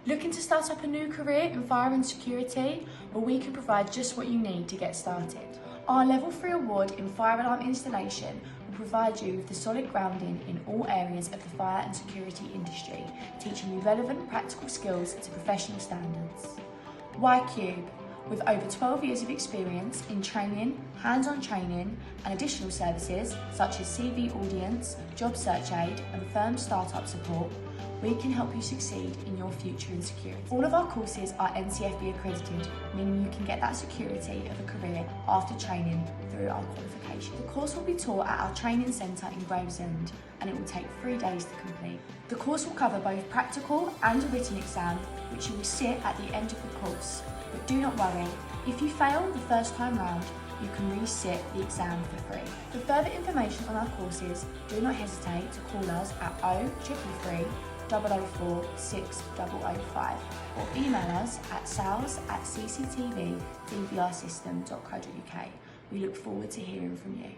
Looking to start up a new career in fire and security? Well, we can provide just what you need to get started. Our Level 3 award in fire alarm installation will provide you with the solid grounding in all areas of the fire and security industry, teaching you relevant practical skills to professional standards. Y-Cube, with over 12 years of experience in training, hands-on training and additional services such as CV audience, job search aid and firm startup support, we can help you succeed in your future in security. All of our courses are NCFB accredited, meaning you can get that security of a career after training through our qualification. The course will be taught at our training centre in Gravesend and it will take 3 days to complete. The course will cover both practical and a written exam, which you will sit at the end of the course. But do not worry, if you fail the first time round, you can resit the exam for free. For further information on our courses, do not hesitate to call us at 0333 004 6005 or email us at sales@cctvdvrsystem.co.uk. We look forward to hearing from you.